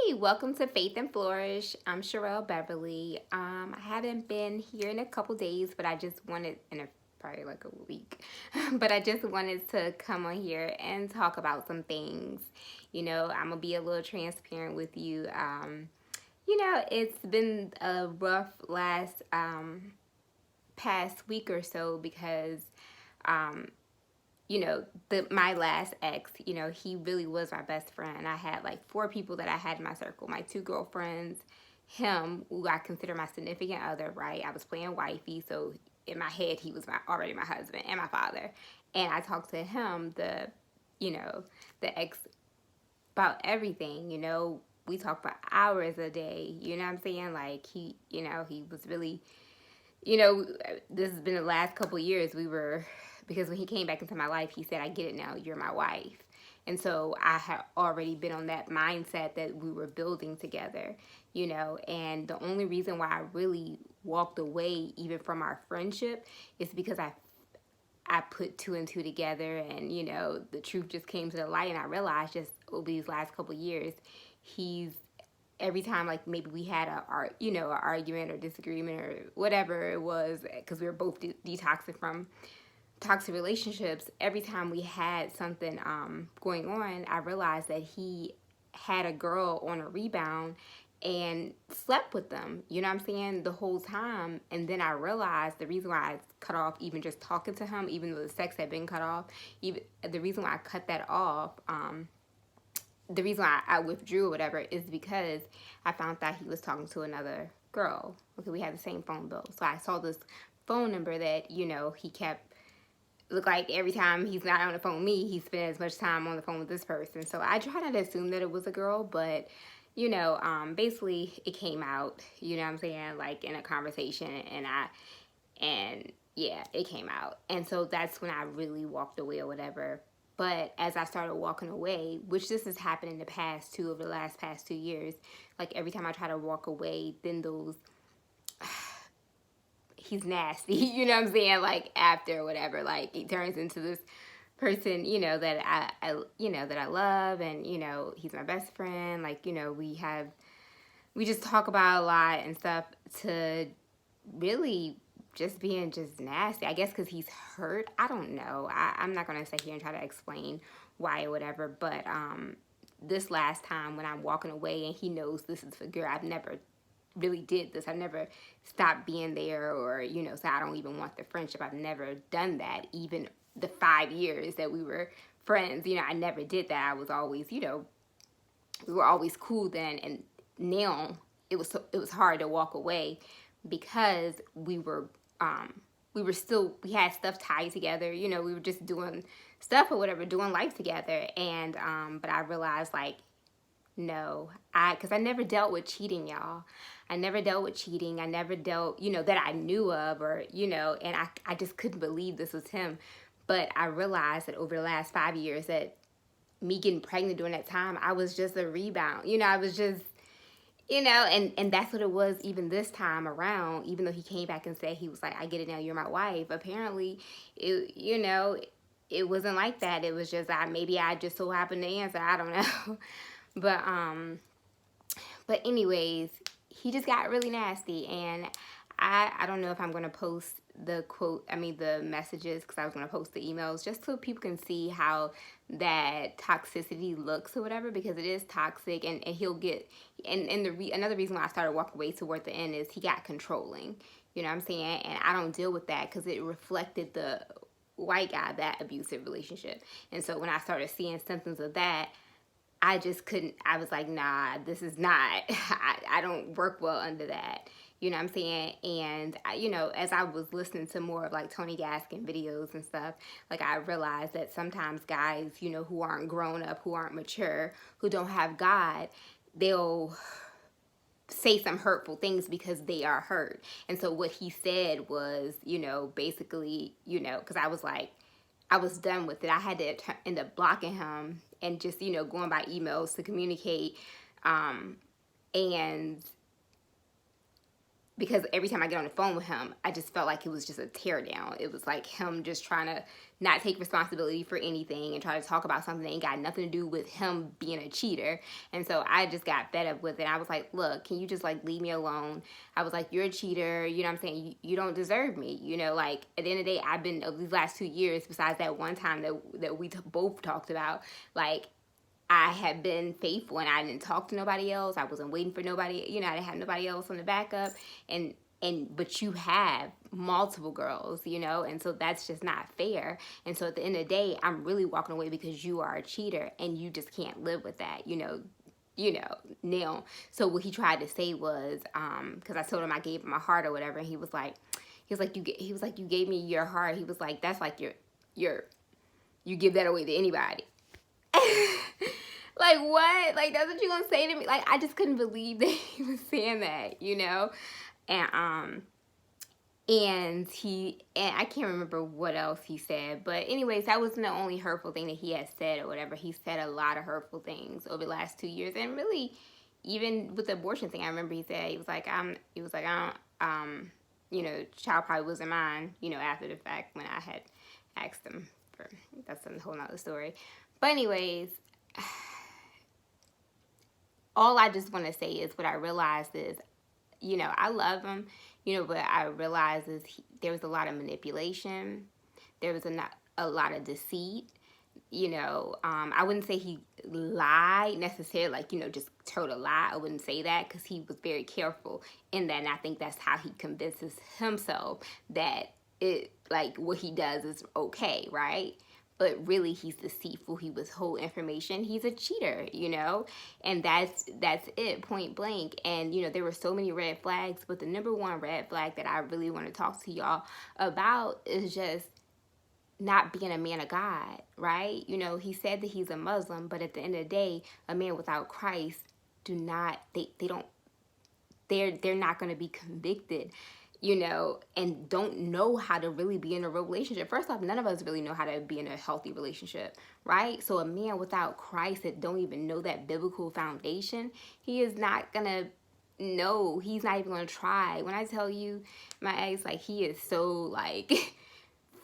Hey, welcome to Faith and Flourish. I'm Sherelle Beverly. I haven't been here in a couple days, but I just wanted, probably like a week, but I just wanted to come on here and talk about some things. I'm gonna be a little transparent with you. It's been a rough last past week or so because um, my last ex, he really was my best friend. I had like four people that I had in my circle: my two girlfriends, him, who I consider my significant other, right? I was playing wifey, so in my head he was already my husband, and my father. And I talked to him, you know the ex, about everything. We talked for hours a day. You know what I'm saying? Like he was really, this has been the last couple of years. Because when he came back into my life, he said, "I get it now, you're my wife." And so I had already been on that mindset that we were building together, and the only reason why I really walked away even from our friendship is because I put two and two together, and the truth just came to the light, and I realized just over these last couple of years, he's every time, like, maybe we had an argument or disagreement or whatever it was, because we were both detoxing from toxic relationships. Every time we had something going on, I realized that he had a girl on a rebound and slept with them, you know what I'm saying, the whole time. And then I realized the reason why I cut off even just talking to him, even though the sex had been cut off, even the reason why I cut that off, the reason why I withdrew or whatever, is because I found out he was talking to another girl. Okay, we had the same phone bill. So I saw this phone number that, he kept, look like every time he's not on the phone with me, he spent as much time on the phone with this person. So I try not to assume that it was a girl, but basically it came out, you know what I'm saying, like in a conversation, and yeah, it came out. And so that's when I really walked away or whatever. But as I started walking away, which this has happened in the past too, over the last past 2 years, like every time I try to walk away, then he's nasty, you know what I'm saying? Like after or whatever, like he turns into this person, that that I love, and he's my best friend. Like we just talk about a lot and stuff, to really just being just nasty. I guess because he's hurt. I don't know. I'm not gonna sit here and try to explain why or whatever. But this last time when I'm walking away and he knows this is for good, I've never really did this. I never stopped being there, or so I don't even want the friendship. I've never done that. Even the 5 years that we were friends, I never did that. I was always, we were always cool then, and now it was hard to walk away because we had stuff tied together. We were just doing stuff or whatever, doing life together, and but I realized, like, no, because I never dealt with cheating, y'all. I never dealt with cheating. I never dealt, that I knew of, or, and I just couldn't believe this was him. But I realized that over the last 5 years that me getting pregnant during that time, I was just a rebound. I was just, and that's what it was even this time around. Even though he came back and said, he was like, "I get it now, you're my wife." Apparently, it wasn't like that. It was just, maybe I just so happened to answer. I don't know. But anyways, he just got really nasty, and I don't know if I'm gonna post the messages, because I was gonna post the emails just so people can see how that toxicity looks or whatever, because it is toxic, and he'll get, and another reason why I started walking away toward the end is he got controlling, you know what I'm saying, and I don't deal with that because it reflected the white guy, that abusive relationship. And so when I started seeing symptoms of that, I just couldn't. I was like, nah, this is not, I don't work well under that. You know what I'm saying? And, as I was listening to more of like Tony Gaskin videos and stuff, like I realized that sometimes guys, who aren't grown up, who aren't mature, who don't have God, they'll say some hurtful things because they are hurt. And so what he said was, basically, because I was like, I was done with it. I had to end up blocking him and just, going by emails to communicate. And because every time I get on the phone with him, I just felt like it was just a tear down. It was like him just trying to not take responsibility for anything and try to talk about something that ain't got nothing to do with him being a cheater. And so I just got fed up with it. I was like, look, can you just like leave me alone? I was like, you're a cheater. You know what I'm saying? You don't deserve me. You know, like at the end of the day, I've been, these last 2 years, besides that one time that we both talked about, like, I had been faithful and I didn't talk to nobody else. I wasn't waiting for nobody, you know, I didn't have nobody else on the backup. But you have multiple girls, you know, and so that's just not fair. And so at the end of the day, I'm really walking away because you are a cheater and you just can't live with that, you know. Now, so what he tried to say was, because I told him I gave him my heart or whatever, and he was like, you gave me your heart. He was like, that's like you give that away to anybody. Like, what? Like, that's what you gonna say to me? Like, I just couldn't believe that he was saying that, you know? And I can't remember what else he said, but anyways, that wasn't the only hurtful thing that he had said or whatever. He said a lot of hurtful things over the last 2 years, and really, even with the abortion thing, I remember he said, you know, child probably wasn't mine, you know, after the fact when I had asked him for, that's a whole nother story. But anyways, all I just want to say is what I realized is, you know, I love him, you know, but I realized is there was a lot of manipulation. There was a lot of deceit. You know, I wouldn't say he lied necessarily, like, you know, just told a lie. I wouldn't say that because he was very careful in that. And I think that's how he convinces himself that it, like, what he does is okay, right? But really he's deceitful. He withhold information. He's a cheater, you know, and that's it, point blank. And, you know, there were so many red flags, but the number one red flag that I really want to talk to y'all about is just not being a man of God, right? You know, he said that he's a Muslim, but at the end of the day, a man without Christ they're not going to be convicted, you know, and don't know how to really be in a real relationship. First off, none of us really know how to be in a healthy relationship, right? So a man without Christ that don't even know that biblical foundation, he is not going to know. He's not even going to try. When I tell you, my ex, like, he is so, like,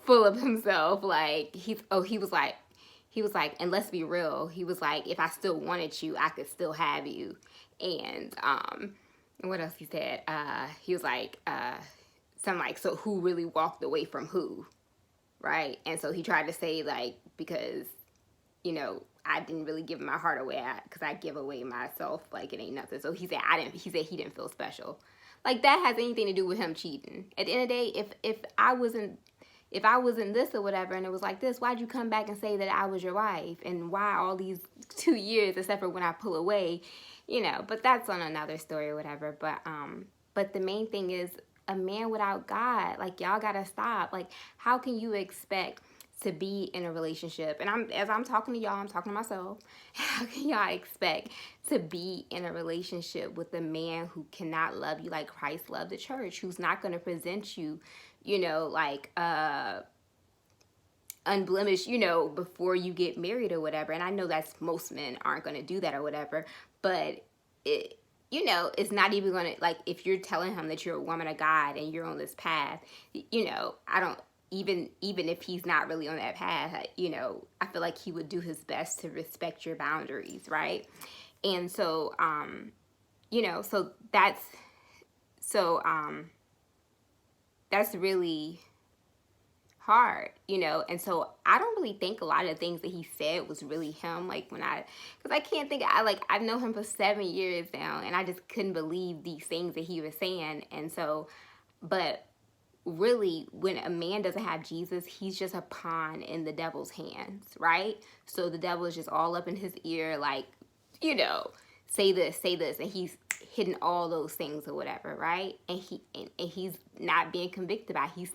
full of himself. Like, he was like, and let's be real, he was like, if I still wanted you, I could still have you. And, what else he said? He was like, something like, so who really walked away from who, right? And so he tried to say, like, because, you know, I didn't really give my heart away because I give away myself, like, it ain't nothing. So he said he didn't feel special. Like, that has anything to do with him cheating. At the end of the day, if I wasn't this or whatever, and it was like this, why'd you come back and say that I was your wife? And why all these 2 years, except for when I pull away, you know? But that's on another story or whatever. But the main thing is, a man without God, like, y'all gotta stop. Like, how can you expect to be in a relationship? And as I'm talking to y'all, I'm talking to myself. How can y'all expect to be in a relationship with a man who cannot love you like Christ loved the church, who's not going to present you, you know, like, unblemished, you know, before you get married or whatever? And I know that's, most men aren't going to do that or whatever, but it, you know, it's not even going to, like, if you're telling him that you're a woman of God and you're on this path, you know, I don't, even if he's not really on that path, you know, I feel like he would do his best to respect your boundaries, right? And so, you know, so that's really hard, you know. And so I don't really think a lot of the things that he said was really him. Like, because I can't think, I've known him for 7 years now, and I just couldn't believe these things that he was saying. And so, but really, when a man doesn't have Jesus, he's just a pawn in the devil's hands, right? So the devil is just all up in his ear, like, you know, say this, and he's hidden all those things or whatever, right? And he's not being convicted by it. He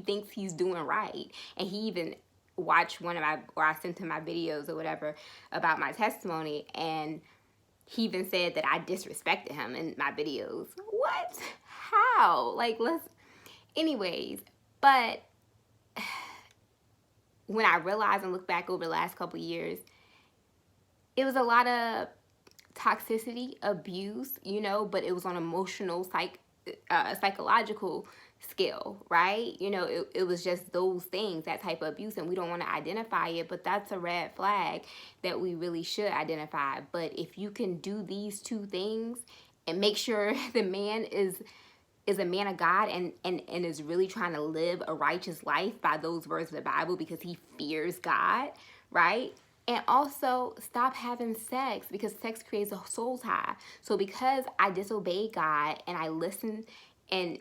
thinks he's doing right. And he even watched I sent him my videos or whatever about my testimony, and he even said that I disrespected him in my videos. What? How? Like, anyways, but when I realized and look back over the last couple of years, it was a lot of toxicity, abuse, you know, but it was on emotional, psychological skill, right? You know, it was just those things, that type of abuse, and we don't want to identify it, but that's a red flag that we really should identify. But if you can do these two things and make sure the man is a man of God, and is really trying to live a righteous life by those words of the Bible because he fears God, right? And also stop having sex, because sex creates a soul tie. So because I disobeyed God and I listened and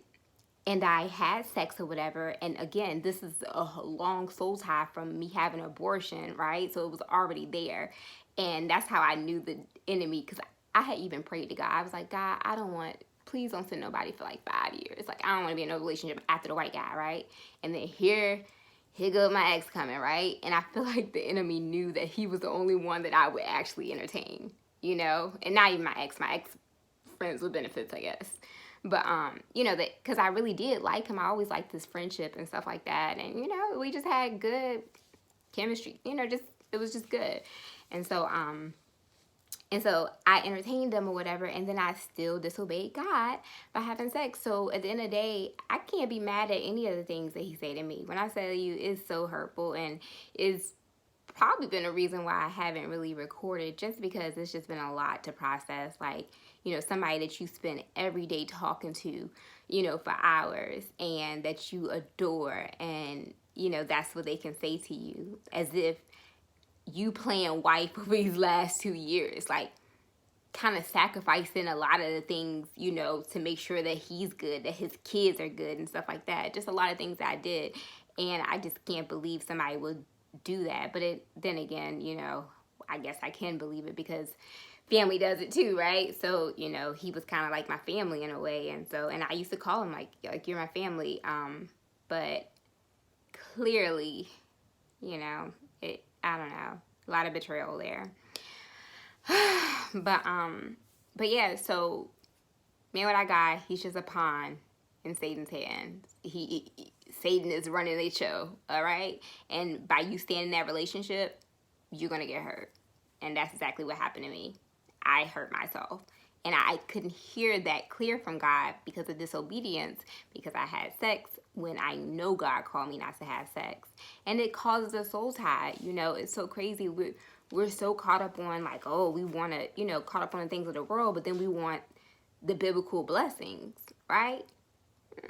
I had sex or whatever, and again, this is a long soul tie from me having an abortion, right? So it was already there. And that's how I knew the enemy, because I had even prayed to God. I was like, God, I don't want, please don't send nobody for like 5 years. Like, I don't want to be in a relationship after the white guy, right? And then here goes my ex coming, right? And I feel like the enemy knew that he was the only one that I would actually entertain, you know? And not even my ex friends with benefits, I guess. But you know, that because I really did like him. I always liked this friendship and stuff like that. And you know, we just had good chemistry. You know, just it was just good. And so I entertained them or whatever, and then I still disobeyed God by having sex. So at the end of the day, I can't be mad at any of the things that he said to me. When I tell you, it's so hurtful, and it's probably been a reason why I haven't really recorded, just because it's just been a lot to process. Like, you know, somebody that you spend every day talking to, you know, for hours, and that you adore, and you know, that's what they can say to you, as if you playing wife over these last 2 years, like kind of sacrificing a lot of the things, you know, to make sure that he's good, that his kids are good and stuff like that. Just a lot of things that I did, and I just can't believe somebody would do that. But then again, you know, I guess I can believe it because family does it too, right? So, you know, he was kind of like my family in a way, and I used to call him like you're my family. But clearly, you know, I don't know, a lot of betrayal there. But yeah, so man, what I got, he's just a pawn in Satan's hands. Satan is running the show, all right? And by you staying in that relationship, you're gonna get hurt. And that's exactly what happened to me. I hurt myself. And I couldn't hear that clear from God because of disobedience, because I had sex when I know God called me not to have sex. And it causes a soul tie. You know, it's so crazy. We're so caught up on like, oh, we want to, you know, caught up on the things of the world, but then we want the biblical blessings, right?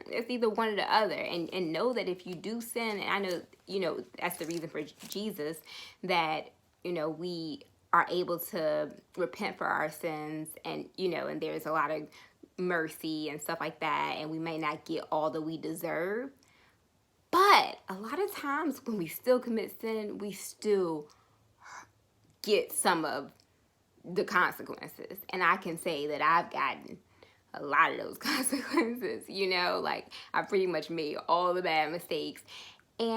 It's either one or the other. And know that if you do sin, and I know, you know, that's the reason for Jesus, that, you know, we are able to repent for our sins, and, you know, and there's a lot of mercy and stuff like that, and we may not get all that we deserve. But a lot of times when we still commit sin, we still get some of the consequences. And I can say that I've gotten a lot of those consequences, you know, like I pretty much made all the bad mistakes. And